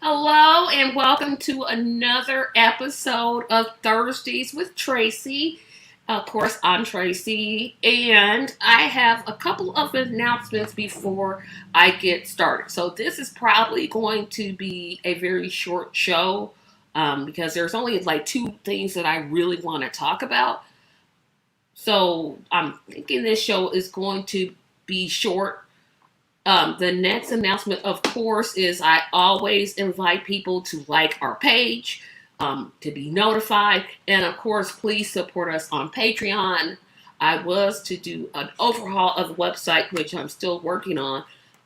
Hello and welcome to another episode of Thursdays with Tracy. Of course, I'm Tracy, and I have a couple of announcements before I get started. So, this is probably going to be a very short show because there's only like two things that I really want to talk about. So, I'm thinking this show is going to be short. The next announcement, of course, is I always invite people to like our page, to be notified, and of course, please support us on Patreon. I was to do an overhaul of the website, which I'm still working on,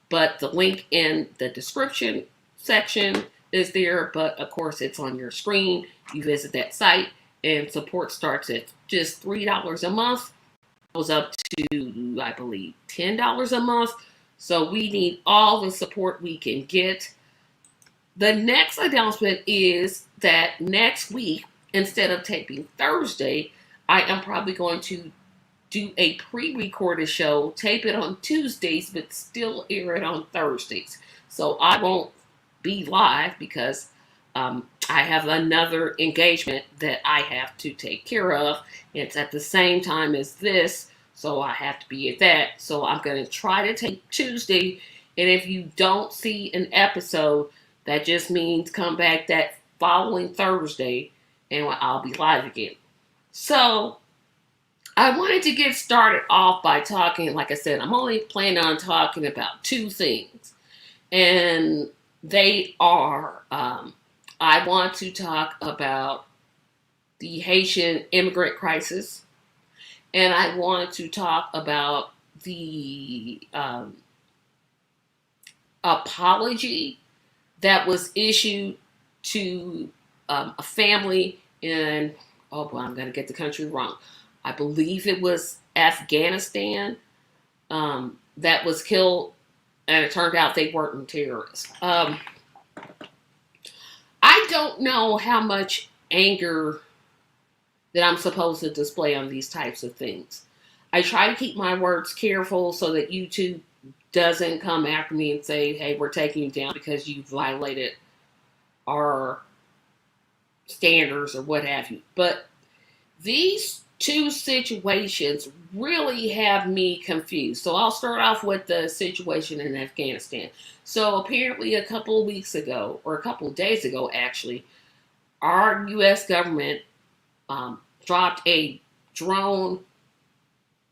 but the link in the description section is there. But of course, it's on your screen. You visit that site, and support starts at just $3 a month. It goes up to, I believe, $10 a month. So we need all the support we can get. The next announcement is that next week, instead of taping Thursday, I am probably going to do a pre-recorded show, tape it on Tuesdays, but still air it on Thursdays. So I won't be live because I have another engagement that I have to take care of. It's at the same time as this. So I have to be at that. So I'm going to try to take Tuesday. And if you don't see an episode, that just means come back that following Thursday and I'll be live again. So I wanted to get started off by talking, like I said, I'm only planning on talking about two things. And they are, I want to talk about the Haitian immigrant crisis. And I wanted to talk about the apology that was issued to a family in, oh boy, I'm going to get the country wrong. I believe it was Afghanistan that was killed, and it turned out they weren't terrorists. I don't know how much anger that I'm supposed to display on these types of things. I try to keep my words careful so that YouTube doesn't come after me and say, hey, we're taking you down because you violated our standards or what have you. But these two situations really have me confused. So I'll start off with the situation in Afghanistan. So apparently a couple of weeks ago, or a couple of days ago actually, our U.S. government dropped a drone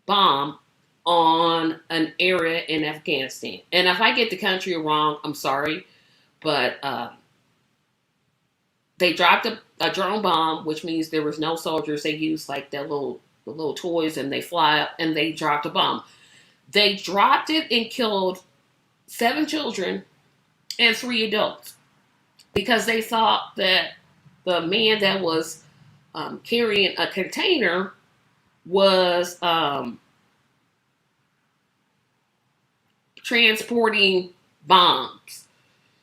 bomb on an area in Afghanistan. And if I get the country wrong, I'm sorry, but they dropped a drone bomb, which means there was no soldiers. They used like the little toys, and they fly up and they dropped a bomb. They dropped it and killed 7 children and 3 adults because they thought that the man that was carrying a container was transporting bombs.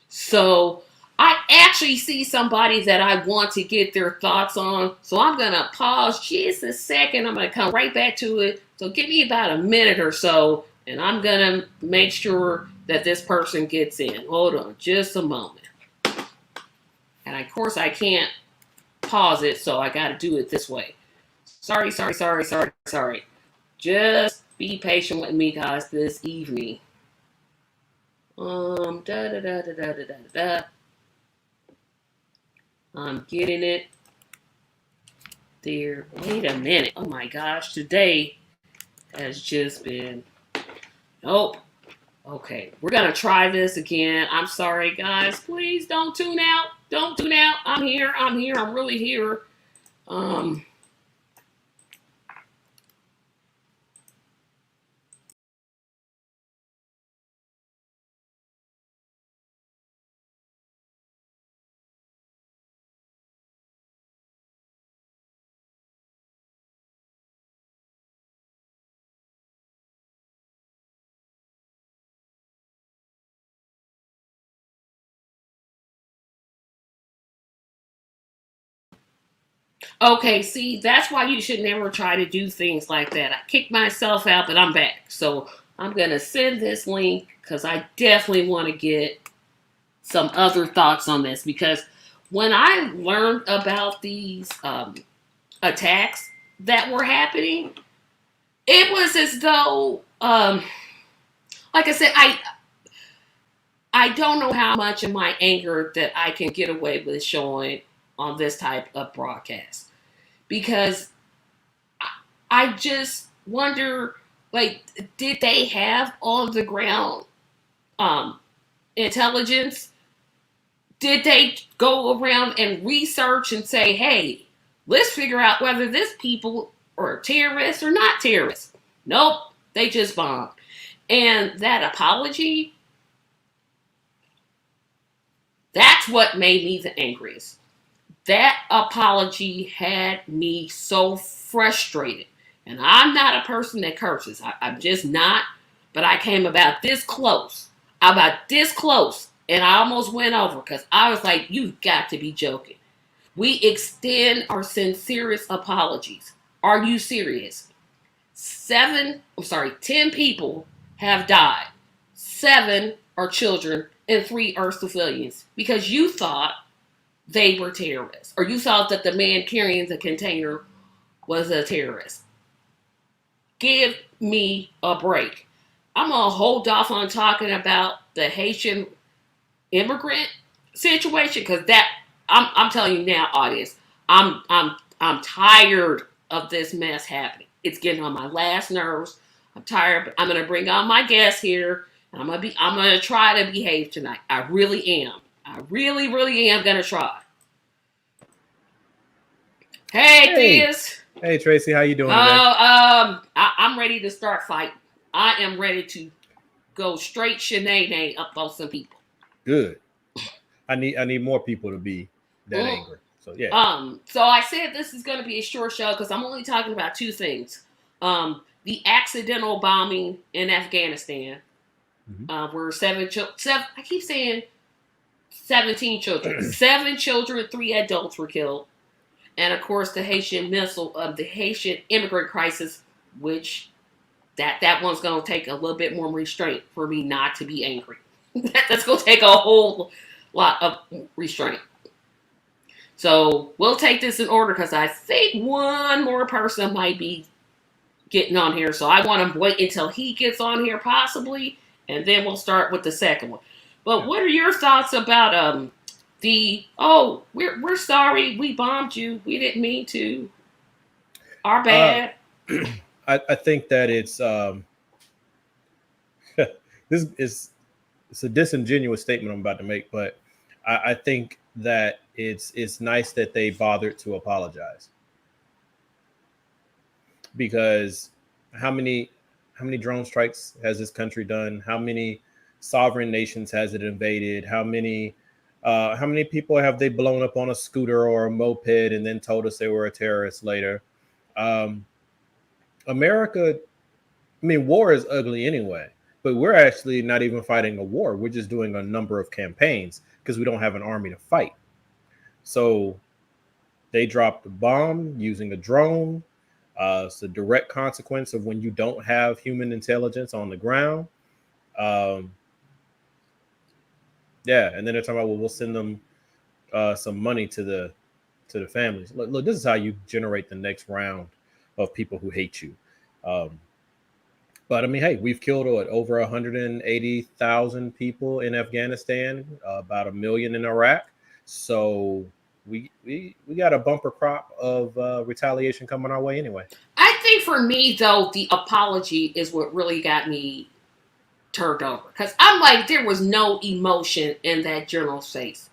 So I actually see somebody that I want to get their thoughts on. So I'm going to pause just a second. I'm going to come right back to it. So give me about a minute or so, and I'm going to make sure that this person gets in. Hold on just a moment. And of course I can't pause it, so I got to do it this way. Sorry. Just be patient with me, guys, this evening. I'm getting it there. Wait a minute. Oh my gosh, today has just been, nope. Okay, we're gonna try this again. I'm sorry, guys. Please don't tune out. Don't tune out. I'm here. I'm really here. Okay, see, that's why you should never try to do things like that. I kicked myself out, but I'm back. So I'm gonna send this link because I definitely want to get some other thoughts on this, because when I learned about these attacks that were happening, it was as though, like I said, I don't know how much of my anger that I can get away with showing on this type of broadcast, because I just wonder, like, did they have all the ground intelligence? Did they go around and research and say, hey, let's figure out whether this people are terrorists or not terrorists? Nope, they just bombed. And that apology, that's what made me the angriest. That apology had me so frustrated. And I'm not a person that curses. I'm just not. But I came about this close. And I almost went over because I was like, you've got to be joking. We extend our sincerest apologies. Are you serious? 10 people have died. 7 are children and 3 are civilians because you thought they were terrorists, or you thought that the man carrying the container was a terrorist. Give me a break. I'm gonna hold off on talking about the Haitian immigrant situation because that I'm telling you now, audience, I'm tired of this mess happening. It's getting on my last nerves. I'm tired, but I'm gonna bring on my guest here, and I'm gonna try to behave tonight. I really am. I really, really am gonna try. Hey, Theus. Hey, Tracy, how you doing today? I'm ready to start fighting. I am ready to go straight shenanigans up on some people. Good. I need more people to be that angry. So yeah. So I said this is going to be a short show because I'm only talking about 2 things. The accidental bombing in Afghanistan, where 7 children. I keep saying 17 children. 7 children, 3 adults were killed. And of course, the Haitian the Haitian immigrant crisis, which that one's going to take a little bit more restraint for me not to be angry. That's going to take a whole lot of restraint. So we'll take this in order because I think one more person might be getting on here. So I want to wait until he gets on here possibly, and then we'll start with the second one. But what are your thoughts about we're sorry, we bombed you, we didn't mean to, our bad? I think that it's it's a disingenuous statement I'm about to make, but I think that it's nice that they bothered to apologize, because how many drone strikes has this country done? How many sovereign nations has it invaded? How many people have they blown up on a scooter or a moped and then told us they were a terrorist later? America, I mean, war is ugly anyway, but we're actually not even fighting a war. We're just doing a number of campaigns because we don't have an army to fight. So they dropped a bomb using a drone. It's a direct consequence of when you don't have human intelligence on the ground. And then they're talking about, well, we'll send them some money to the families. Look, this is how you generate the next round of people who hate you. But I mean, hey, we've killed over 180,000 people in Afghanistan, about 1 million in Iraq. So we got a bumper crop of retaliation coming our way anyway. I think for me, though, the apology is what really got me turned over. Because I'm like, there was no emotion in that general's face.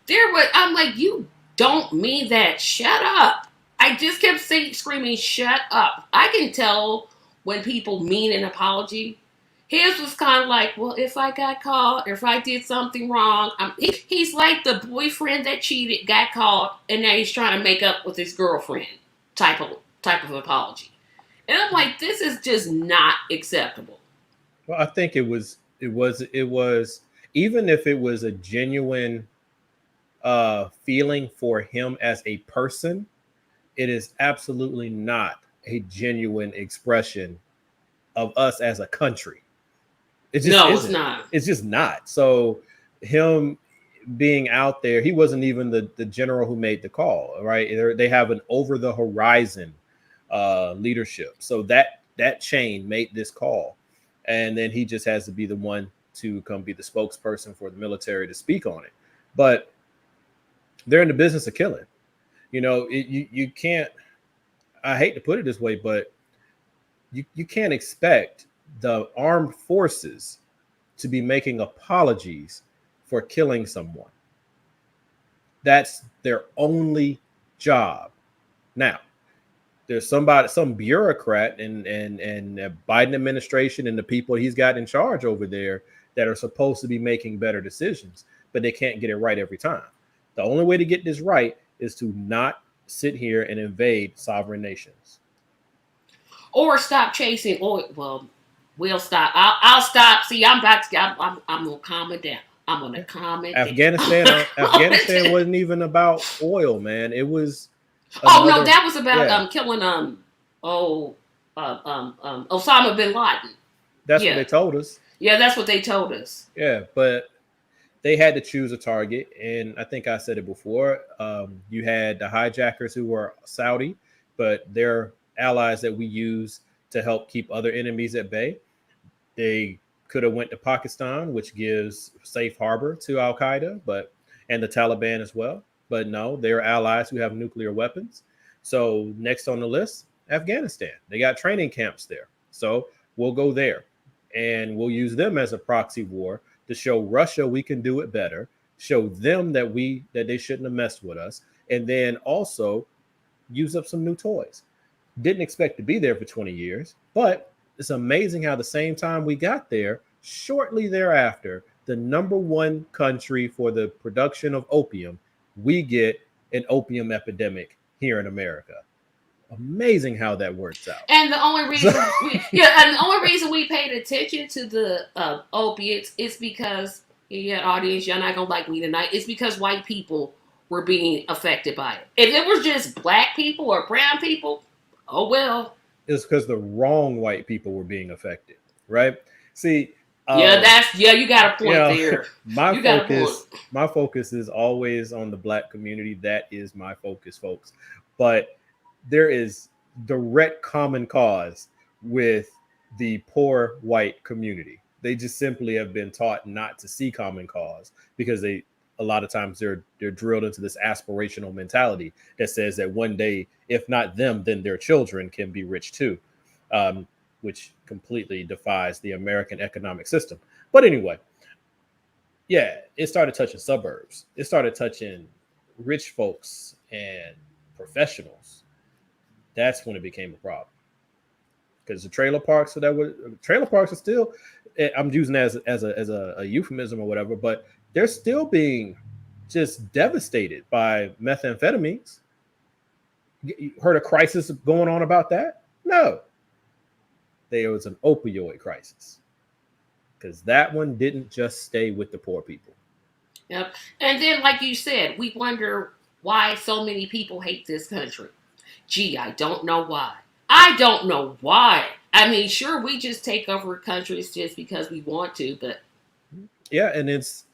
I'm like, you don't mean that. Shut up. I just kept screaming, shut up. I can tell when people mean an apology. His was kind of like, well, if I got caught, or if I did something wrong. He's like the boyfriend that cheated, got caught, and now he's trying to make up with his girlfriend type of apology. And I'm like, this is just not acceptable. Well, I think it was, even if it was a genuine feeling for him as a person, it is absolutely not a genuine expression of us as a country. It's not. It's just not. So him being out there. He wasn't even the general who made the call, right? They have an over the horizon leadership. So that chain made this call. And then he just has to be the one to come be the spokesperson for the military to speak on it. But they're in the business of killing. You can't, I hate to put it this way, but you can't expect the armed forces to be making apologies for killing someone. That's their only job. Now, there's some bureaucrat and the Biden administration and the people he's got in charge over there that are supposed to be making better decisions, but they can't get it right every time. The only way to get this right is to not sit here and invade sovereign nations. Or stop chasing oil. Well, we'll stop. I'll stop. See, I'm about to. I'm gonna calm it down. I'm gonna calm it Afghanistan. down. Afghanistan wasn't even about oil, man. It was. Oh no, that was about killing Osama bin Laden. That's what they told us. Yeah, that's what they told us. Yeah, but they had to choose a target, and I think I said it before. You had the hijackers who were Saudi, but they're allies that we use to help keep other enemies at bay. They could have went to Pakistan, which gives safe harbor to Al Qaeda, and the Taliban as well. But no, they're allies who have nuclear weapons. So next on the list, Afghanistan. They got training camps there. So we'll go there, and we'll use them as a proxy war to show Russia we can do it better, show them that they shouldn't have messed with us, and then also use up some new toys. Didn't expect to be there for 20 years, but it's amazing how the same time we got there, shortly thereafter, the number one country for the production of opium, we get an opium epidemic here in America. Amazing how that works out. And the only reason we paid attention to the opiates is because, audience, y'all not gonna like me tonight. It's because white people were being affected by it. If it was just black people or brown people, oh well. It's because the wrong white people were being affected, right? See, you got a point there. My focus is always on the black community. That is my focus, folks. But there is direct common cause with the poor white community. They just simply have been taught not to see common cause because a lot of times they're drilled into this aspirational mentality that says that one day, if not them, then their children can be rich too, which completely defies the American economic system. But anyway, yeah, it started touching suburbs. It started touching rich folks and professionals. That's when it became a problem. Because the trailer parks are still, I'm using it as a euphemism or whatever, but they're still being just devastated by methamphetamines. You heard a crisis going on about that? No. There was an opioid crisis. Because that one didn't just stay with the poor people. Yep. And then, like you said, we wonder why so many people hate this country. Gee, I don't know why. I don't know why. I mean, sure, we just take over countries just because we want to, but yeah, and it's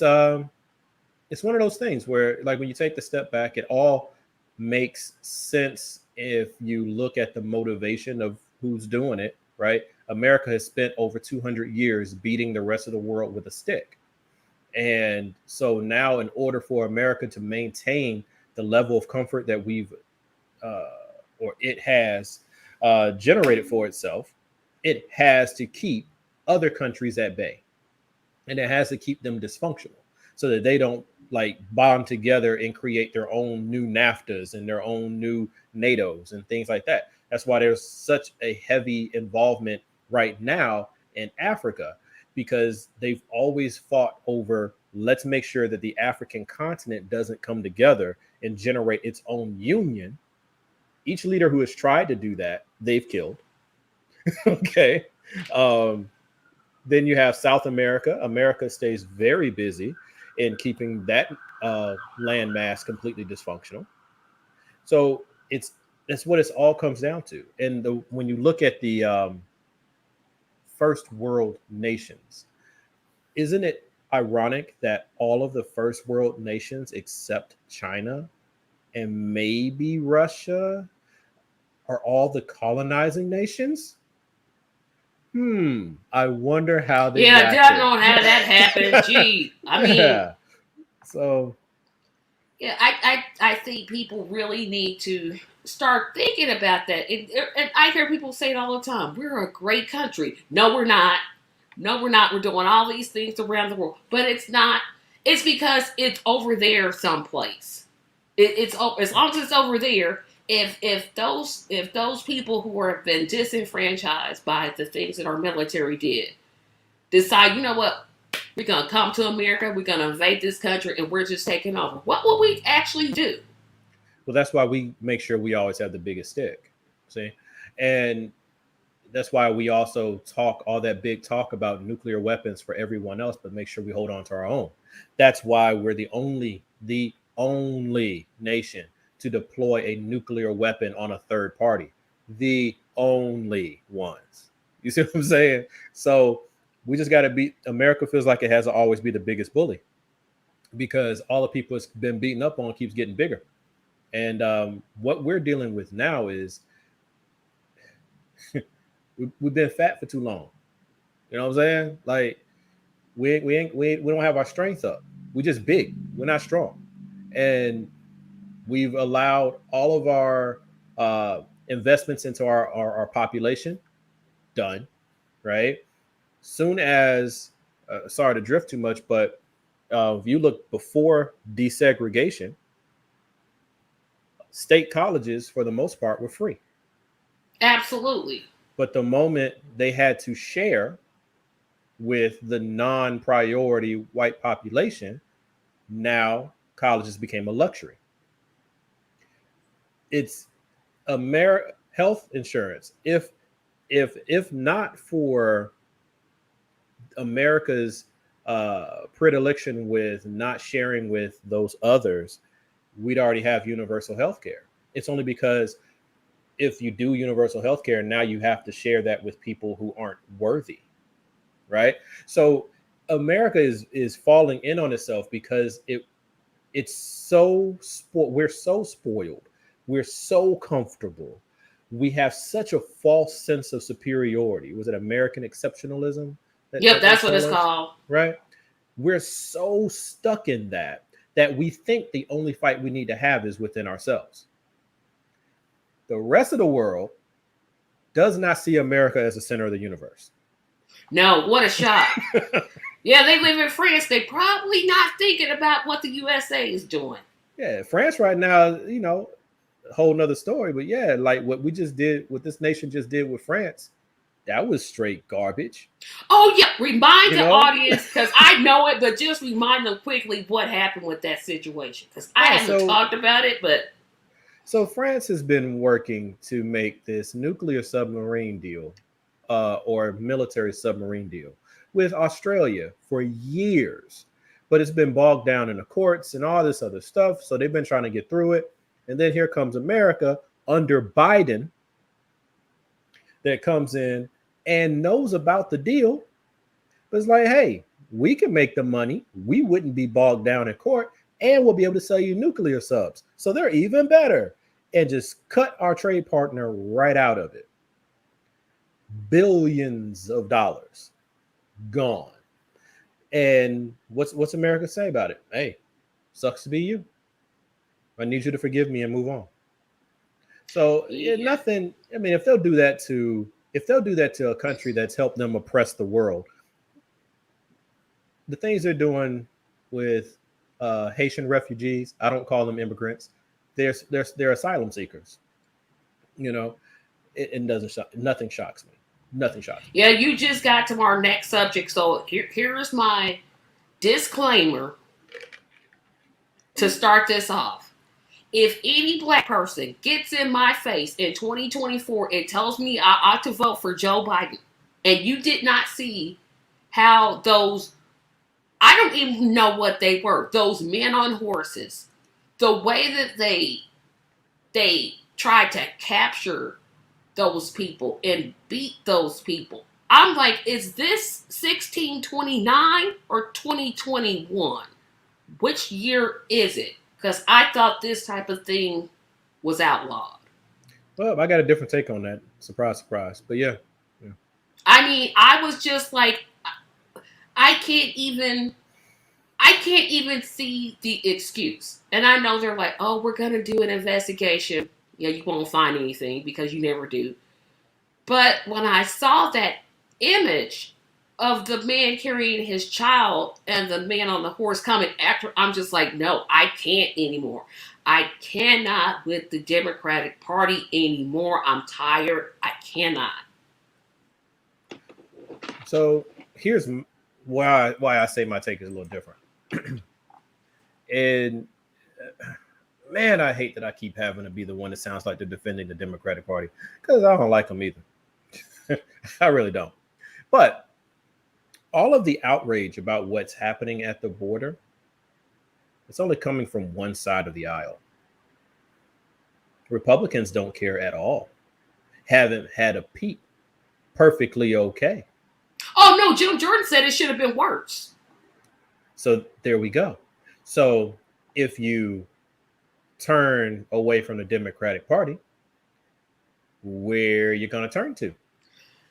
one of those things where, like, when you take the step back, it all makes sense if you look at the motivation of who's doing it, right? America has spent over 200 years beating the rest of the world with a stick. And so now, in order for America to maintain the level of comfort that it has generated for itself, it has to keep other countries at bay, and it has to keep them dysfunctional so that they don't bond together and create their own new NAFTAs and their own new NATOs and things like that. That's why there's such a heavy involvement right now in Africa, because they've always fought over, let's make sure that the African continent doesn't come together and generate its own union. Each leader who has tried to do that, they've killed. Okay. Then you have South America. America stays very busy in keeping that landmass completely dysfunctional. So that's what it all comes down to. And when you look at the first world nations, isn't it ironic that all of the first world nations except China and maybe Russia are all the colonizing nations? I wonder how they Yeah, got I there. know how that happened. Gee, I mean, Yeah. So, yeah, I think people really need to start thinking about that. And I hear people say it all the time. We're a great country. No, we're not. No, we're not. We're doing all these things around the world, but it's not. It's because it's over there someplace. It's as long as it's over there. If those people who have been disenfranchised by the things that our military did decide, you know what, we're gonna come to America, we're gonna invade this country, and we're just taking over. What will we actually do? well, that's why we make sure we always have the biggest stick. See? And that's why we also talk all that big talk about nuclear weapons for everyone else, but make sure we hold on to our own. That's why we're the only nation to deploy a nuclear weapon on a third party. The only ones. You see what I'm saying? So we just got to beat America. Feels like it has to always be the biggest bully because all the people it's been beaten up on keeps getting bigger. And what we're dealing with now is we've been fat for too long. You know what I'm saying? Like we don't have our strength up. We just big. We're not strong, and we've allowed all of our investments into our population done right. Soon as sorry to drift too much, but if you look before desegregation, state colleges for the most part were free. Absolutely. But the moment they had to share with the non-priority white population, now colleges became a luxury. It's health insurance. If not for America's predilection with not sharing with those others, we'd already have universal health care. It's only because if you do universal health care, now you have to share that with people who aren't worthy, right? So America is falling in on itself because it's so we're so spoiled, we're so comfortable, we have such a false sense of superiority. Was it American exceptionalism Yep, that they that's what tell it's us, called. right? We're so stuck in that we think the only fight we need to have is within ourselves. The rest of the world does not see America as the center of the universe. No, what a shock. Yeah, they live in France. They probably not thinking about what the USA is doing. Yeah, France right now, a whole nother story. But yeah, like what we just did, what this nation just did with France, that was straight garbage. Oh yeah, remind You the know? audience because I know it, but just remind them quickly what happened with that situation because I Yeah, haven't talked about it. But so France has been working to make this nuclear submarine deal, or military submarine deal with Australia for years, but it's been bogged down in the courts and all this other stuff. So they've been trying to get through it, and then here comes America under Biden that comes in and knows about the deal, but it's like, hey, we can make the money. We wouldn't be bogged down in court, and we'll be able to sell you nuclear subs. So they're even better. And just cut our trade partner right out of it. Billions of dollars gone. And what's America say about it? Hey, sucks to be you. I need you to forgive me and move on. So yeah, yeah, nothing. I mean, if they'll do that to a country that's helped them oppress the world, the things they're doing with Haitian refugees, I don't call them immigrants. They're asylum seekers. You know, it doesn't shock. Nothing shocks me. Nothing shocks me. yeah, you just got to our next subject. So here's my disclaimer to start this off. If any black person gets in my face in 2024 and tells me I ought to vote for Joe Biden, and you did not see how those, I don't even know what they were, those men on horses, the way that they tried to capture those people and beat those people. I'm like, is this 1629 or 2021? Which year is it? Because I thought this type of thing was outlawed. Well, I got a different take on that. Surprise, surprise. But yeah. I mean, I was just like, I can't even I can't even see the excuse. And I know they're like, oh, we're going to do an investigation. Yeah, you won't find anything because you never do. But when I saw that image of the man carrying his child and the man on the horse coming after, I'm just like, no, I can't anymore. I cannot with the Democratic Party anymore. I'm tired. I cannot. So here's why I say my take is a little different. And man, I hate that I keep having to be the one that sounds like they're defending the Democratic Party because I don't like them either. I really don't. But all of the outrage about what's happening at the border, it's only coming from one side of the aisle. Republicans don't care at all. Haven't had a peep. Perfectly okay. Oh, no, Jim Jordan said it should have been worse. So there we go. So if you turn away from the Democratic Party, where are you going to turn to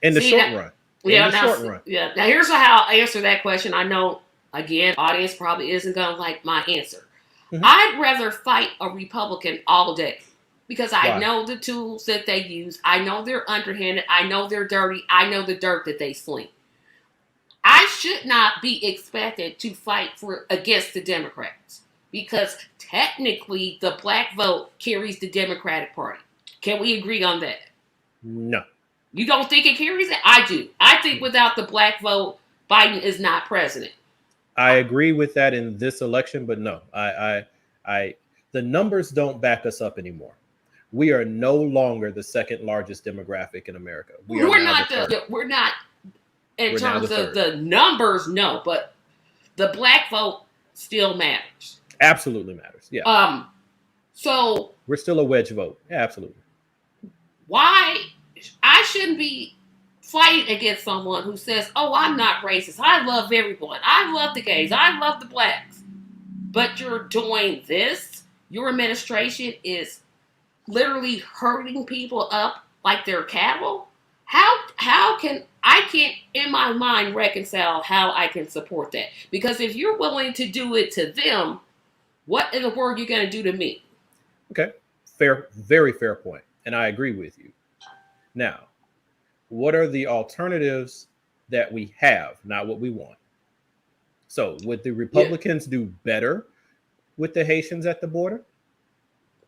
in the short run? Yeah. Now here's how I'll answer that question. I know, again, audience probably isn't going to like my answer. Mm-hmm. I'd rather fight a Republican all day because I know the tools that they use. I know they're underhanded. I know they're dirty. I know the dirt that they sling. I should not be expected to fight against the Democrats because technically the black vote carries the Democratic Party. Can we agree on that? No. You don't think it carries it? I do. I think without the black vote, Biden is not president. I agree with that in this election, but no, I the numbers don't back us up anymore. We are no longer the second largest demographic in America. We're not in terms of the numbers, no, but the black vote still matters. Absolutely matters. Yeah. So we're still a wedge vote. Yeah, absolutely. Why I shouldn't be fighting against someone who says, "Oh, I'm not racist. I love everyone. I love the gays. I love the blacks." But you're doing this. Your administration is literally herding people up like they're cattle. How can I can't in my mind reconcile how I can support that? Because if you're willing to do it to them, what in the world are you going to do to me? Okay, fair, very fair point, and I agree with you. Now, what are the alternatives that we have, not what we want? So, would the Republicans do better with the Haitians at the border?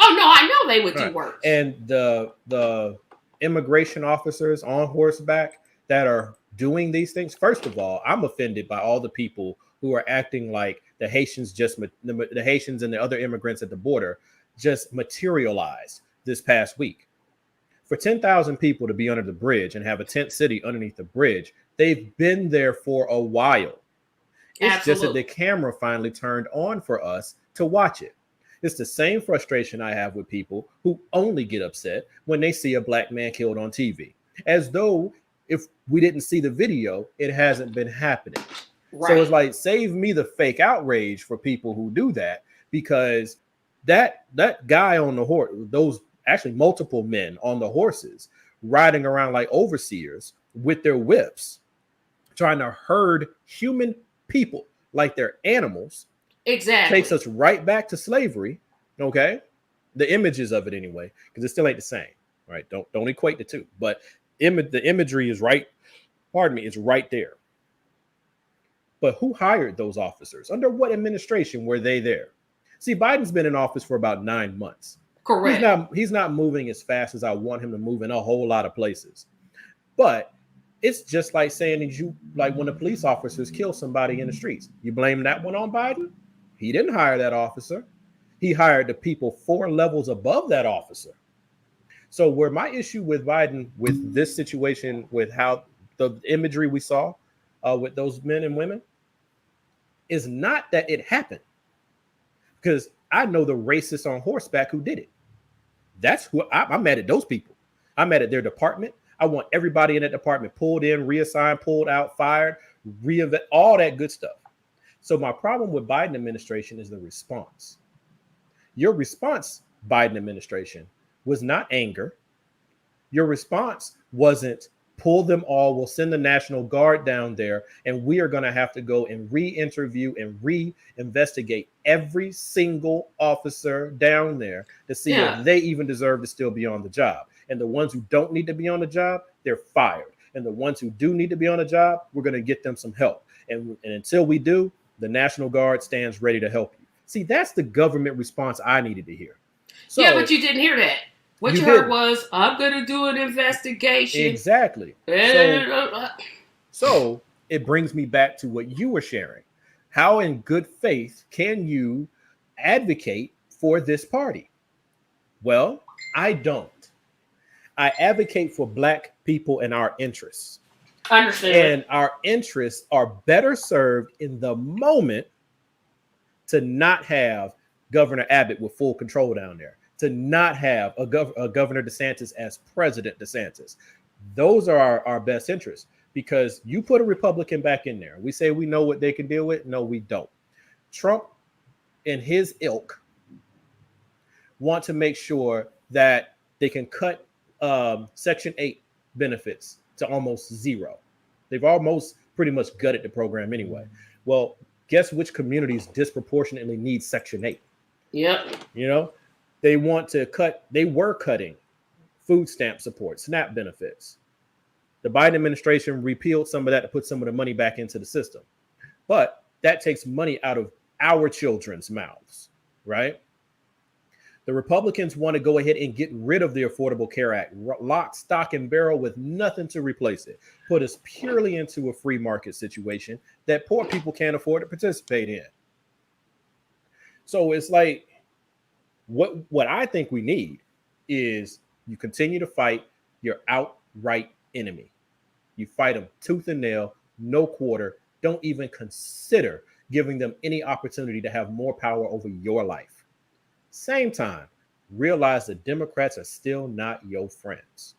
Oh no, I know they would do worse. And the immigration officers on horseback that are doing these things. First of all, I'm offended by all the people who are acting like the Haitians the Haitians and the other immigrants at the border just materialized this past week. For 10,000 people to be under the bridge and have a tent city underneath the bridge, they've been there for a while. It's just that the camera finally turned on for us to watch it. It's the same frustration I have with people who only get upset when they see a black man killed on TV, as though if we didn't see the video, it hasn't been happening. Right. So it's like, save me the fake outrage for people who do that, because that guy on the horse, those actually multiple men on the horses riding around like overseers with their whips, trying to herd human people like they're animals. Exactly. Takes us right back to slavery. Okay. The images of it anyway, because it still ain't the same. Right. Don't equate the two. But the imagery is right. Pardon me, it's right there. But who hired those officers? Under what administration were they there? See, Biden's been in office for about 9 months. Correct. He's not moving as fast as I want him to move in a whole lot of places. But it's just like saying that like when the police officers kill somebody in the streets, you blame that one on Biden? He didn't hire that officer. He hired the people 4 levels above that officer. So where my issue with Biden, with this situation, with how the imagery we saw with those men and women, is not that it happened. Because I know the racists on horseback who did it. That's who I'm mad at. Those people. I'm mad at their department. I want everybody in that department pulled in, reassigned, pulled out, fired, reinvest, all that good stuff. So my problem with Biden administration is the response. Your response, Biden administration, was not anger. Your response wasn't pull them all. We'll send the National Guard down there, and we are going to have to go and re-interview and re-investigate every single officer down there to see if they even deserve to still be on the job. And the ones who don't need to be on the job, they're fired. And the ones who do need to be on the job, we're going to get them some help. And until we do, the National Guard stands ready to help you. See, that's the government response I needed to hear. So, yeah, but you didn't hear that. What you heard was, I'm going to do an investigation. Exactly. So it brings me back to what you were sharing. How in good faith can you advocate for this party? Well, I don't. I advocate for Black people and our interests. I understand. And our interests are better served in the moment to not have Governor Abbott with full control down there, to not have a Governor DeSantis as President DeSantis. Those are our best interests, because you put a Republican back in there. We say we know what they can deal with. No, we don't. Trump and his ilk want to make sure that they can cut Section 8 benefits to almost zero. They've almost pretty much gutted the program anyway. Well, guess which communities disproportionately need Section 8? Yep. You know, they want to cut, they were cutting food stamp support, SNAP benefits. The Biden administration repealed some of that to put some of the money back into the system. But that takes money out of our children's mouths, right? The Republicans want to go ahead and get rid of the Affordable Care Act, lock, stock, and barrel with nothing to replace it, put us purely into a free market situation that poor people can't afford to participate in. So it's like, what I think we need is you continue to fight your outright enemy. You fight them tooth and nail, no quarter. Don't even consider giving them any opportunity to have more power over your life. Same time, realize the Democrats are still not your friends.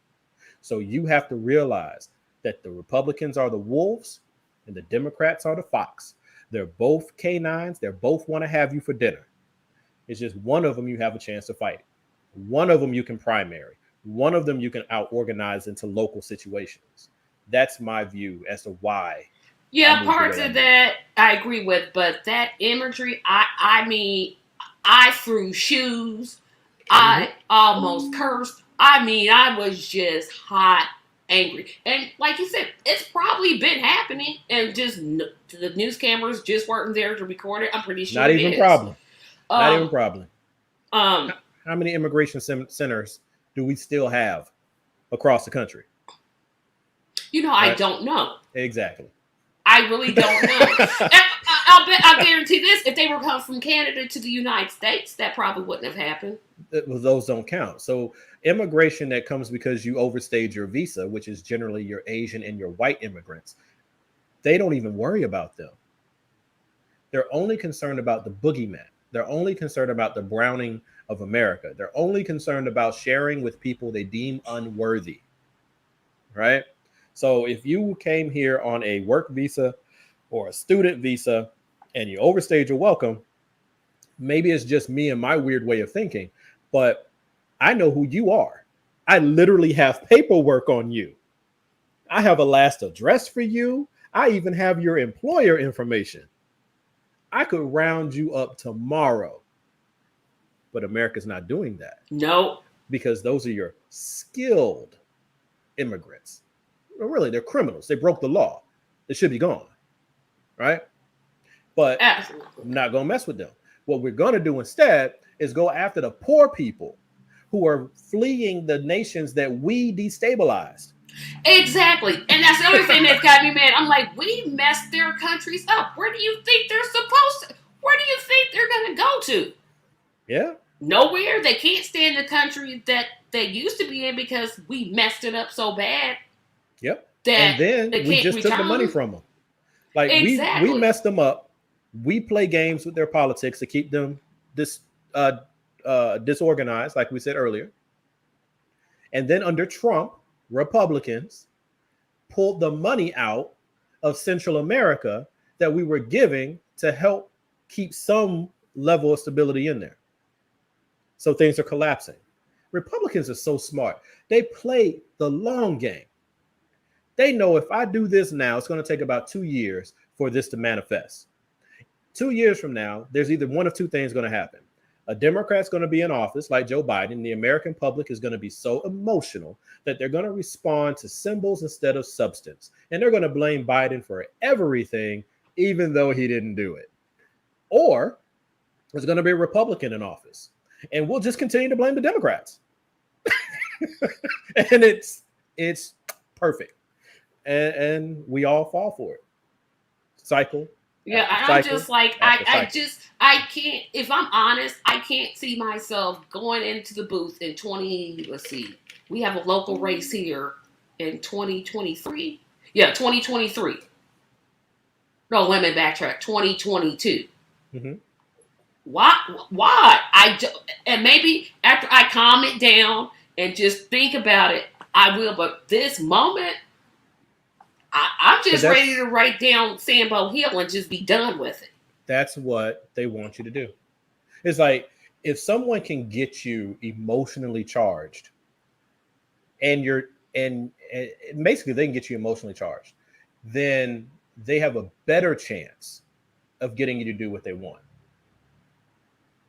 So you have to realize that the Republicans are the wolves and the Democrats are the fox. They're both canines. They both want to have you for dinner. It's just one of them you have a chance to fight. One of them you can primary. One of them you can out-organize into local situations. That's my view as to why. Yeah, parts of that I agree with, but that imagery, I mean, I threw shoes. I almost cursed. I mean, I was just hot, angry. And like you said, it's probably been happening, and just the news cameras just weren't there to record it. I'm pretty sure Not even problem. Not even problem. How many immigration centers do we still have across the country? You know, right? I don't know. Exactly. I really don't know. I'll guarantee this: if they were coming from Canada to the United States, that probably wouldn't have happened. Well, those don't count. So immigration that comes because you overstayed your visa, which is generally your Asian and your white immigrants, they don't even worry about them. They're only concerned about the boogeyman. They're only concerned about the browning of America. They're only concerned about sharing with people they deem unworthy, right? So if you came here on a work visa or a student visa and you overstayed your welcome, maybe it's just me and my weird way of thinking, but I know who you are. I literally have paperwork on you. I have a last address for you. I even have your employer information. I could round you up tomorrow, but America's not doing that. No. Because those are your skilled immigrants. Well, really, they're criminals. They broke the law. They should be gone, right? But absolutely. I'm not going to mess with them. What we're going to do instead is go after the poor people who are fleeing the nations that we destabilized. Exactly. And that's the other thing that's got me mad. I'm like, we messed their countries up. Where do you think they're supposed to? Where do you think they're going to go to? Yeah. Nowhere. They can't stay in the country that they used to be in because we messed it up so bad. Yep. And then we just took the money from them. Like we messed them up. We play games with their politics to keep them disorganized, like we said earlier. And then under Trump, Republicans pulled the money out of Central America that we were giving to help keep some level of stability in there. So things are collapsing. Republicans are so smart. They play the long game. They know if I do this now, it's going to take about 2 years for this to manifest. 2 years from now, there's either one of two things going to happen. A Democrat's going to be in office like Joe Biden. The American public is going to be so emotional that they're going to respond to symbols instead of substance. And they're going to blame Biden for everything, even though he didn't do it. Or there's going to be a Republican in office. And we'll just continue to blame the Democrats. And it's perfect. And we all fall for it. Cycle. Yeah, and I'm just like, I can't, if I'm honest, I can't see myself going into the booth in let's see, we have a local race here in 2023. Yeah, 2023. No, let me backtrack, 2022. Mm-hmm. Why? And maybe after I calm it down and just think about it, I will, but this moment, I'm just ready to write down Sambo Hill and just be done with it. That's what they want you to do. It's like if someone can get you emotionally charged, and basically they can get you emotionally charged, then they have a better chance of getting you to do what they want.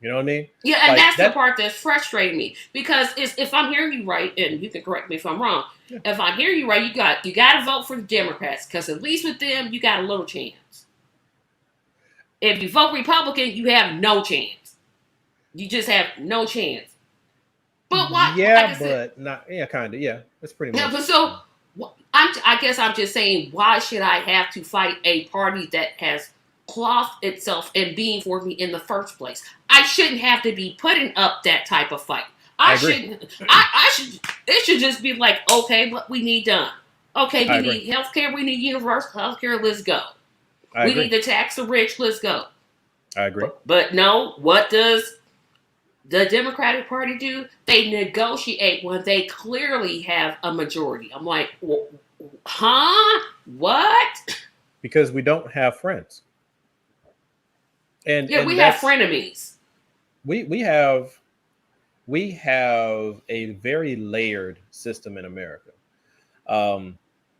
You know what I mean? Yeah, and like, that's the part that's frustrating me because if I'm hearing you right, and you can correct me if I'm wrong. Yeah. If I'm hearing you right, you got to vote for the Democrats because at least with them you got a little chance. If you vote Republican, you have no chance. You just have no chance. But why? Yeah, like but not. Yeah, kind of. Yeah, that's pretty much. Yeah, but so I guess I'm just saying, why should I have to fight a party that has cloth itself and being for me in the first place? I shouldn't have to be putting up that type of fight. I shouldn't. I should. It should just be like, okay, what we need done. Okay, we need healthcare. We need universal healthcare. Let's go. We need to tax the rich. Let's go. I agree. But no, what does the Democratic Party do? They negotiate when they clearly have a majority. I'm like, huh? What? Because we don't have friends. And we have frenemies. We have a very layered system in America.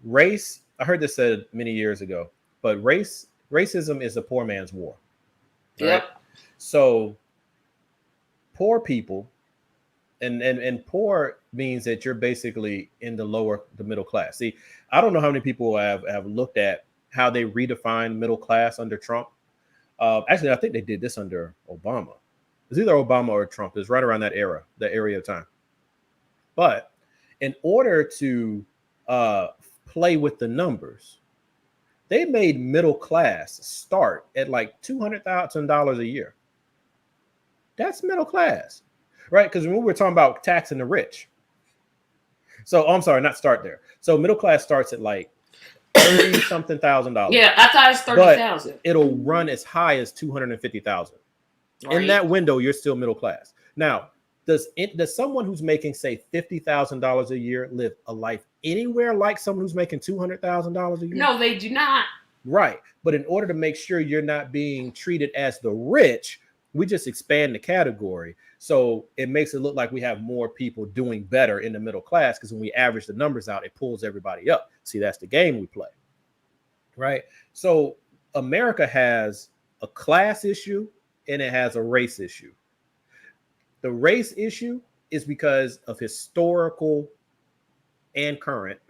Race, I heard this said many years ago, but racism is a poor man's war. Right? Yep. So poor people, and poor means that you're basically in the middle class. See, I don't know how many people have looked at how they redefined middle class under Trump. Actually, I think they did this under Obama. It's either Obama or Trump. It's right around that area of time. But in order to play with the numbers, they made middle class start at like $200,000 a year. That's middle class, right? Because when we were talking about taxing the rich. So, I'm sorry, not start there. So middle class starts at like $30-something thousand. Yeah, I thought it's 30,000. It'll run as high as 250,000. Right. In that window, you're still middle class. Now, does someone who's making, say, $50,000 a year live a life anywhere like someone who's making $200,000 a year? No, they do not. Right. But in order to make sure you're not being treated as the rich, we just expand the category. So it makes it look like we have more people doing better in the middle class because when we average the numbers out, it pulls everybody up. See, that's the game we play. Right. So America has a class issue and it has a race issue. The race issue is because of historical and current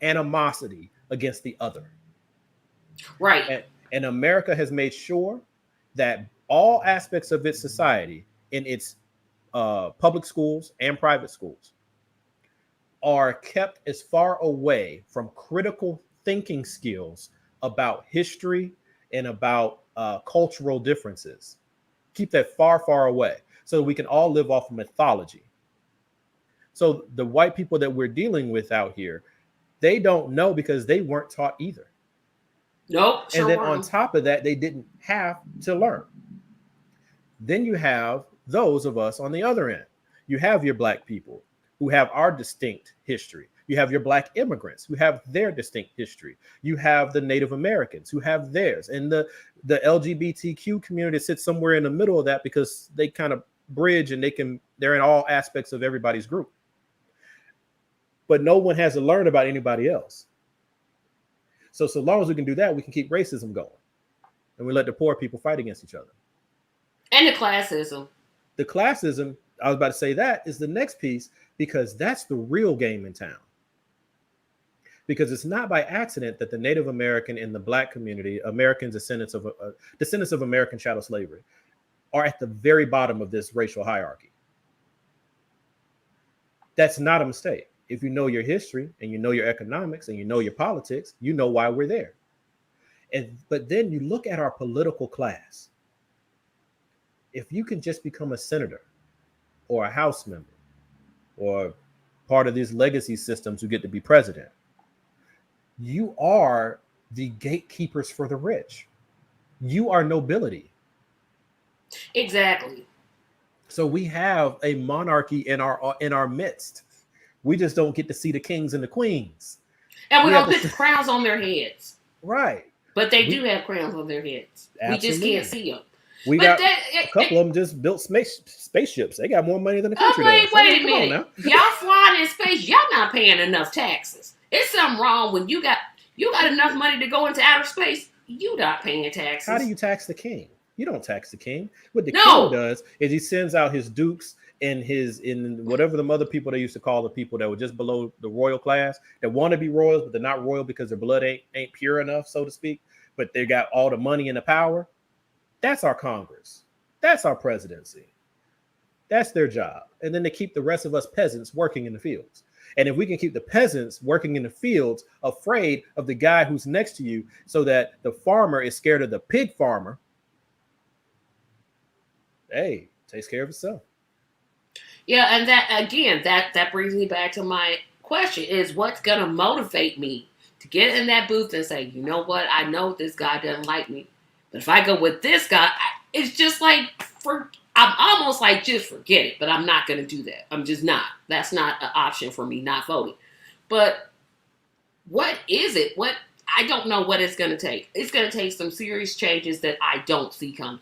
animosity against the other. Right. And America has made sure that all aspects of its society in its public schools and private schools are kept as far away from critical thinking skills about history and about cultural differences. Keep that far, far away so that we can all live off of mythology. So the white people that we're dealing with out here, they don't know because they weren't taught either. Nope. And then on top of that, they didn't have to learn. Then you have those of us on the other end. You have your black people who have our distinct history. You have your Black immigrants who have their distinct history. You have the Native Americans who have theirs, and the LGBTQ community sits somewhere in the middle of that because they kind of bridge and they're in all aspects of everybody's group. But no one has to learn about anybody else. So long as we can do that, we can keep racism going, and we let the poor people fight against each other. And the classism. The classism, I was about to say, that is the next piece, because that's the real game in town. Because it's not by accident that the Native American and the Black community, Americans, descendants of American chattel slavery, are at the very bottom of this racial hierarchy. That's not a mistake. If you know your history and you know your economics and you know your politics, you know why we're there. But then you look at our political class. If you can just become a senator or a House member or part of these legacy systems who get to be president, you are the gatekeepers for the rich. You are nobility. Exactly. So we have a monarchy in our midst. We just don't get to see the kings and the queens. And we don't put the crowns on their heads. Right. But they do have crowns on their heads. Absolutely. We just can't see them. A couple of them just built spaceships. They got more money than the country does. Wait a minute. Y'all flying in space, y'all not paying enough taxes. It's something wrong when you got enough money to go into outer space. You not paying taxes. How do you tax the king? You don't tax the king. What the king does is he sends out his dukes and in whatever the other people they used to call the people that were just below the royal class, that want to be royals, but they're not royal because their blood ain't pure enough, so to speak. But they got all the money and the power. That's our Congress. That's our presidency. That's their job. And then they keep the rest of us peasants working in the fields. And if we can keep the peasants working in the fields afraid of the guy who's next to you, so that the farmer is scared of the pig farmer, hey, takes care of itself. Yeah, and that brings me back to my question: is what's gonna motivate me to get in that booth and say, you know what, I know this guy doesn't like me, but if I go with this guy, it's just like I'm almost like, just forget it. But I'm not gonna do that. I'm just not. That's not an option for me, not voting. But what is it? I don't know what it's gonna take. It's gonna take some serious changes that I don't see coming.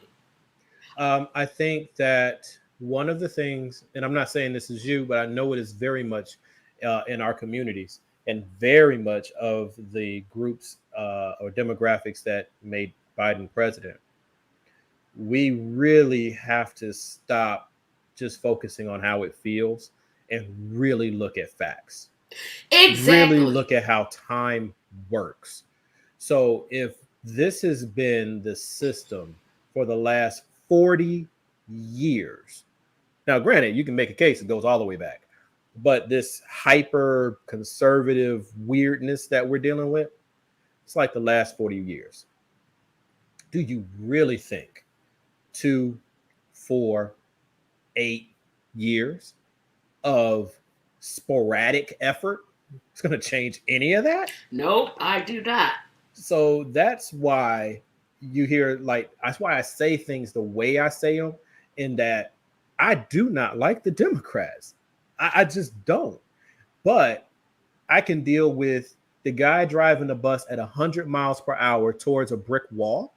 I think that one of the things, and I'm not saying this is you, but I know it is very much in our communities and very much of the groups or demographics that made Biden president. We really have to stop just focusing on how it feels and really look at facts. Exactly. Really look at how time works. So if this has been the system for the last 40 years, now granted, you can make a case that goes all the way back, but this hyper conservative weirdness that we're dealing with, it's like the last 40 years. Do you really think 2, 4, 8 years of sporadic effort is going to change any of that? Nope, I do not. So that's why you hear, that's why I say things the way I say them, in that I do not like the Democrats. I just don't. But I can deal with the guy driving the bus at 100 miles per hour towards a brick wall,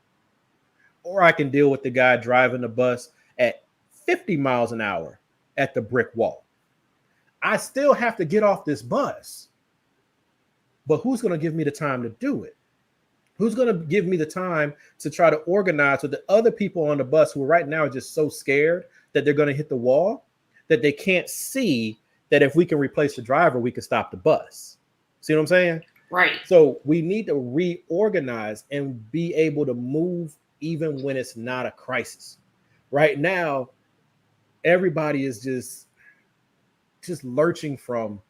or I can deal with the guy driving the bus at 50 miles an hour at the brick wall. I still have to get off this bus. But who's going to give me the time to do it? Who's going to give me the time to try to organize with the other people on the bus who right now are just so scared that they're going to hit the wall, that they can't see that if we can replace the driver, we can stop the bus. See what I'm saying? Right. So we need to reorganize and be able to move even when it's not a crisis. Right now, everybody is just lurching from.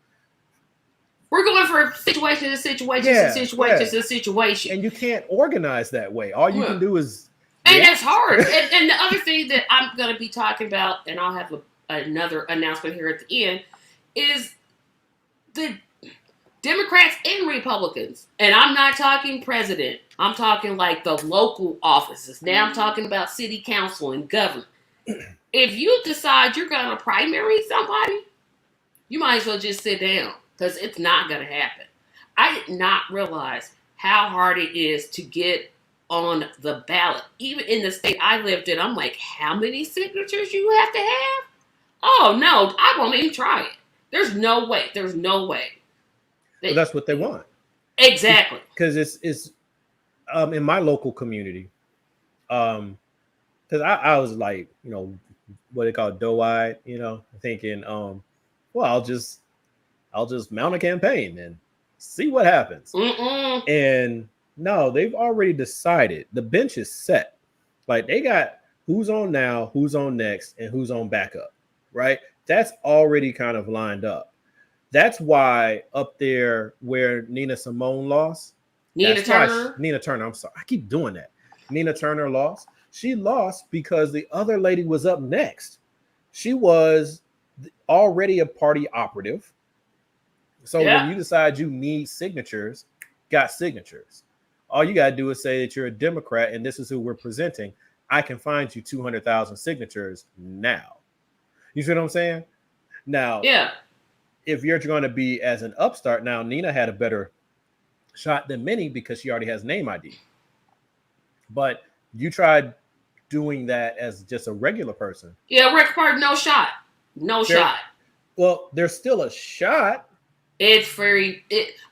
We're going from situation to situation to situation to situation. And you can't organize that way. All you can do is... And that's hard. And the other thing that I'm going to be talking about, and I'll have another announcement here at the end, is the Democrats and Republicans. And I'm not talking president. I'm talking like the local offices. Now I'm talking about city council and government. If you decide you're going to primary somebody, you might as well just sit down. because it's not going to happen. I did not realize how hard it is to get on the ballot. Even in the state I lived in, I'm like, how many signatures you have to have? Oh, no, I won't even try it. There's no way. There's no way. Well, that's what they want. Exactly. Because it's in my local community, because I was like, what they call doe-eyed, thinking, well, I'll just mount a campaign and see what happens. Mm-mm. And no, they've already decided. The bench is set. Like, they got who's on now, who's on next, and who's on backup, right? That's already kind of lined up. That's why up there where Nina Simone lost, Nina Turner, I'm sorry, I keep doing that. Nina Turner lost. She lost because the other lady was up next. She was already a party operative. So when you decide you need signatures, got signatures. All you got to do is say that you're a Democrat and this is who we're presenting. I can find you 200,000 signatures now. You see what I'm saying? Now, if you're going to be as an upstart, now Nina had a better shot than many because she already has name ID. But you tried doing that as just a regular person. Yeah, regular person, no shot. No shot. Well, there's still a shot. It's very.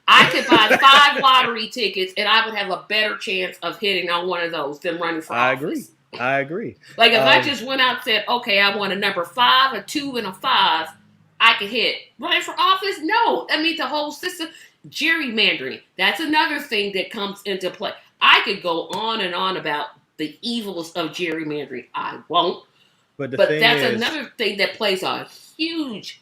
I could buy 5 lottery tickets and I would have a better chance of hitting on one of those than running for office. I agree. Like if I just went out and said, okay, I want a number 5, a 2, and a 5, I could hit. Running for office? No. I mean, the whole system, gerrymandering. That's another thing that comes into play. I could go on and on about the evils of gerrymandering. I won't. But that's another thing that plays a huge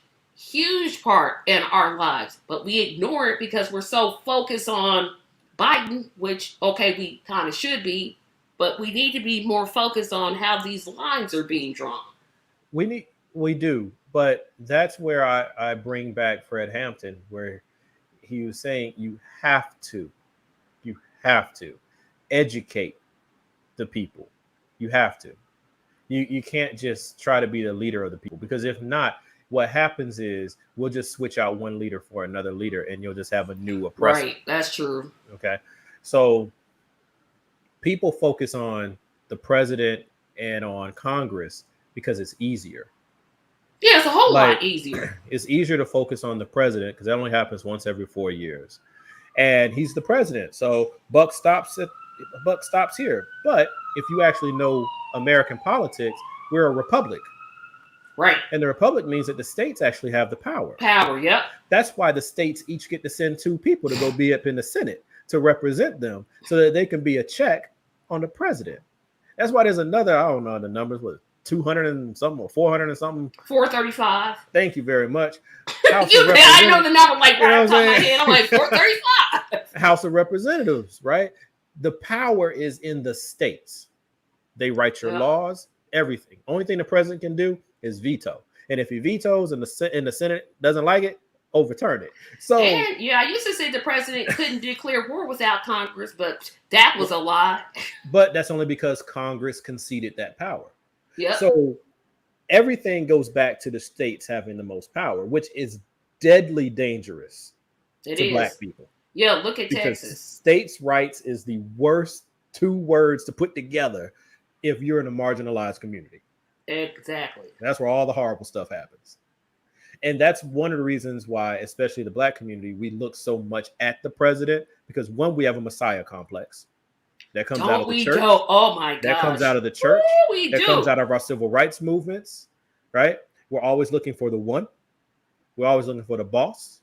part in our lives. But we ignore it because we're so focused on Biden, which, okay, we kind of should be. But we need to be more focused on how these lines are being drawn. We do. But that's where I bring back Fred Hampton, where he was saying you have to educate the people. You have to. You can't just try to be the leader of the people, because if not, what happens is we'll just switch out one leader for another leader and you'll just have a new oppressor. Right, that's true. Okay. So people focus on the president and on Congress because it's easier. Yeah, it's a whole lot easier. It's easier to focus on the president because that only happens once every 4 years. And he's the president. So buck stops here. But if you actually know American politics, we're a republic. Right. And the republic means that the states actually have the power. Yep. That's why the states each get to send 2 people to go be up in the Senate to represent them so that they can be a check on the president. That's why there's another, I don't know the numbers, what, 200 and something or 400 and something? 435. Thank you very much. I know the number like right off the top of my head. I'm like 435. House of Representatives, right? The power is in the states. They write your laws, everything. Only thing the president can do is veto. And if he vetoes and the Senate doesn't like it, overturn it. So I used to say the president couldn't declare war without Congress, but that was a lie. But that's only because Congress conceded that power. Yeah. So everything goes back to the states having the most power, which is deadly dangerous to Black people. Yeah, look at because Texas. States' rights is the worst 2 words to put together if you're in a marginalized community. Exactly. That's where all the horrible stuff happens. And that's one of the reasons why, especially the Black community, we look so much at the president, because one, we have a Messiah complex that comes out of the church. Oh my God. That comes out of the church. That comes out of our civil rights movements, right? We're always looking for the one. We're always looking for the boss,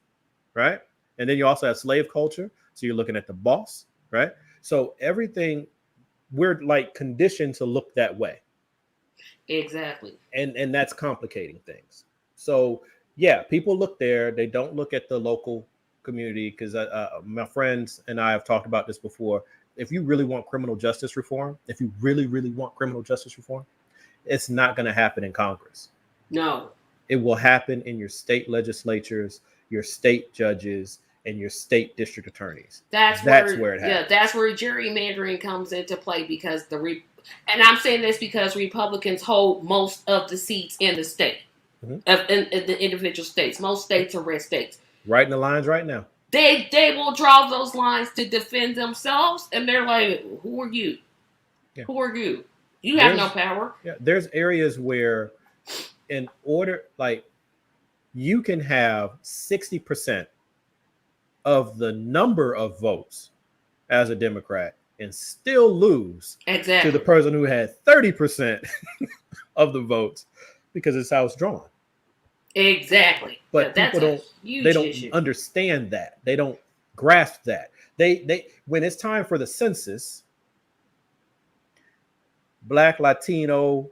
right? And then you also have slave culture. So you're looking at the boss, right? So everything, we're like conditioned to look that way. Exactly. And that's complicating things. So yeah, people look there. They don't look at the local community, because my friends and I have talked about this before. If you really want criminal justice reform, it's not going to happen in Congress. No. It will happen in your state legislatures, your state judges, and your state district attorneys. That's where it happens. Yeah, that's where gerrymandering comes into play, because and I'm saying this because Republicans hold most of the seats in the state, in the individual states. Most states are red states. Writing the lines right now. They will draw those lines to defend themselves, and they're like, "Who are you? Yeah. Who are you? You have no There's power." yeah, there's areas where in order like you can have 60% of the number of votes as a Democrat and still lose to the Exactly. person who had 30% of the votes because it's how it's drawn. Exactly. But That's people a they huge don't issue. understand that. They don't grasp that. They when it's time for the census, Black, Latino,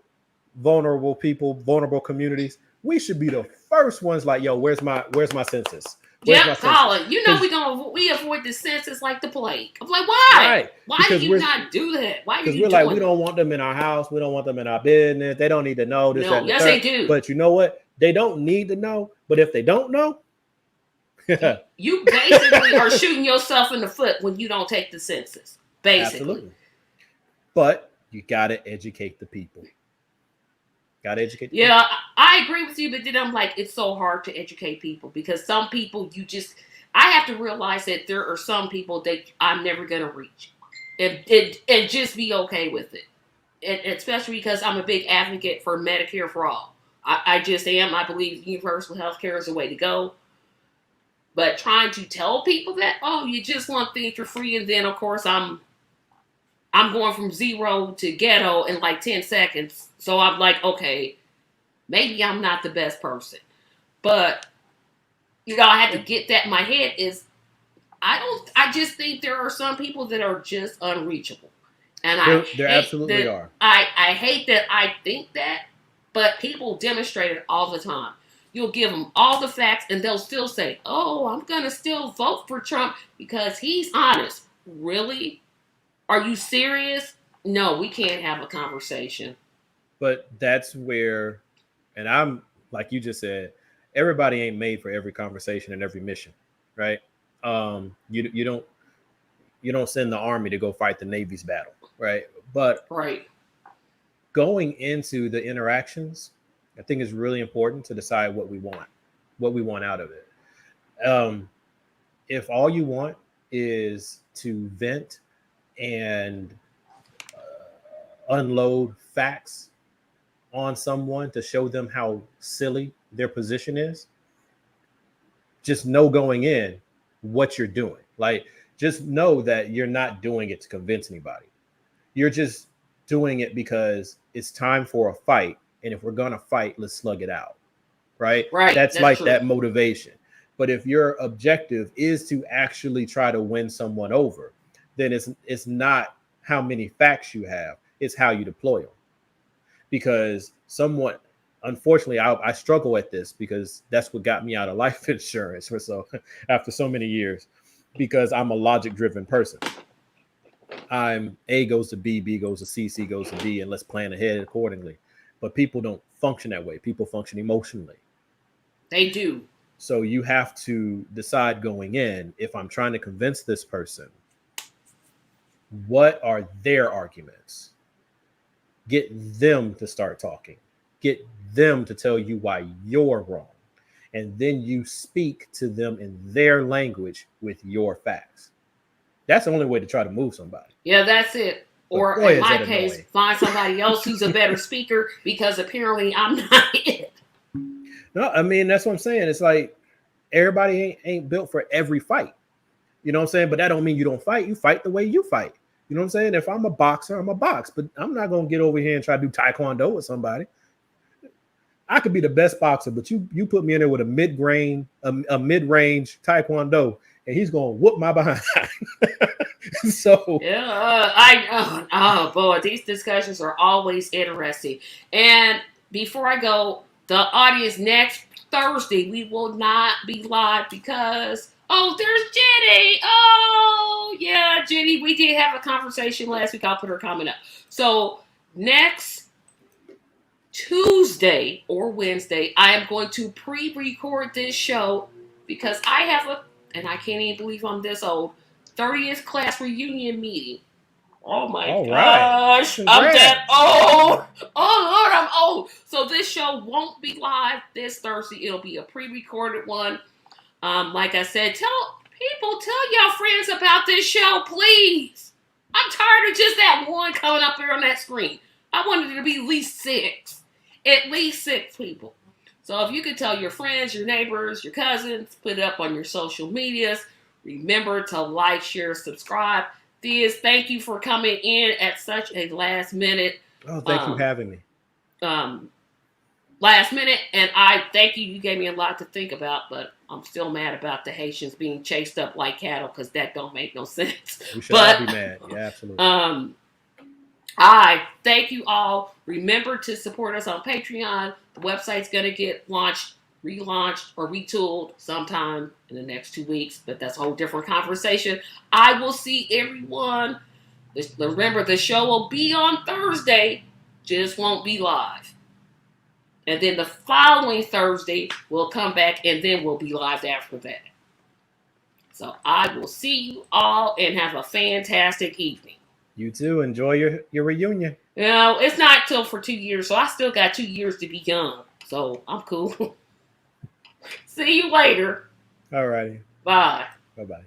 vulnerable people, vulnerable communities, we should be the first ones like, yo, where's my census? Where's my Yep, census? Colin. You know Because we avoid the census like the plague. I'm like, why? right, Why do because you not do that? Why are you we're like, we doing that? don't want them in our house, we don't want them in our business. They don't need to know this, that, No, and the yes third. they do. But you know what? They don't need to know. But if they don't know, You basically are shooting yourself in the foot when you don't take the census. Basically. absolutely. But you gotta educate the people. Gotta educate the people. Yeah, I agree with you, but then I'm like, it's so hard to educate people because some people I have to realize that there are some people that I'm never gonna reach, and just be okay with it, and especially because I'm a big advocate for Medicare for all. I just am. I believe universal health care is the way to go. But trying to tell people that, oh, you just want things for free, and then of course I'm going from zero to ghetto in like 10 seconds. So I'm like, okay, maybe I'm not the best person. But I had to get that in my head is I just think there are some people that are just unreachable. And There absolutely are. I hate that I think that, but people demonstrate it all the time. You'll give them all the facts and they'll still say, "Oh, I'm going to still vote for Trump because he's honest." Really? Are you serious? No, we can't have a conversation. But that's where, and I'm like you just said, everybody ain't made for every conversation and every mission, right? You don't send the army to go fight the Navy's battle, right? But Right. going into the interactions, I think it's really important to decide what we want out of it. Um, if all you want is to vent and unload facts on someone to show them how silly their position is, just know going in what you're doing. Like, just know that you're not doing it to convince anybody. You're just doing it because it's time for a fight. And if we're going to fight, let's slug it out. Right. Right. That's That's like true. that motivation. But if your objective is to actually try to win someone over, then it's not how many facts you have, it's how you deploy them. Because someone, unfortunately, I struggle at this because that's what got me out of life insurance for so after so many years, because I'm a logic driven person. I'm A goes to B, B goes to C, C goes to D, and let's plan ahead accordingly. But people don't function that way. People function emotionally. They do. So you have to decide going in, if I'm trying to convince this person, what are their arguments? Get them to start talking. Get them to tell you why you're wrong. And then you speak to them in their language with your facts. That's the only way to try to move somebody. Yeah, that's it. But Or boy, in is my that case, annoying. find somebody else who's a better speaker because apparently I'm not it. No, I mean, that's what I'm saying. It's like everybody ain't built for every fight. You know what I'm saying? But that don't mean you don't fight. You fight the way you fight. You know what I'm saying? If I'm a boxer, I'm a box. But I'm not going to get over here and try to do taekwondo with somebody. I could be the best boxer, but you put me in there with a mid-range taekwondo, and he's going to whoop my behind. So Yeah, oh boy, these discussions are always interesting. And before I go, the audience next Thursday we will not be live because there's Jenny. Oh yeah, Jenny, we did have a conversation last week. I'll put her comment up. So next Tuesday or Wednesday, I am going to pre-record this show because I have and I can't even believe I'm this old, 30th class reunion meeting. Oh my all right. gosh, I'm that old. Oh Lord, I'm old. So this show won't be live this Thursday. It'll be a pre-recorded one. Like I said, tell your friends about this show, please. I'm tired of just that one coming up here on that screen. I wanted it to be at least 6. At least 6 people. So if you could tell your friends, your neighbors, your cousins, put it up on your social medias. Remember to like, share, subscribe. Theus, thank you for coming in at such a last minute. Oh, thank you for having me. Last minute, and I thank you. You gave me a lot to think about, but I'm still mad about the Haitians being chased up like cattle because that don't make no sense. We should all be mad. Yeah, absolutely. I thank you all. Remember to support us on Patreon. The website's gonna get relaunched, or retooled sometime in the next 2 weeks, but that's a whole different conversation. I will see everyone. Remember, the show will be on Thursday, just won't be live. And then the following Thursday, we'll come back and then we'll be live after that. So I will see you all and have a fantastic evening. You too. Enjoy your reunion. It's not till for 2 years, so I still got 2 years to be young. So I'm cool. See you later. All righty. Bye. Bye-bye.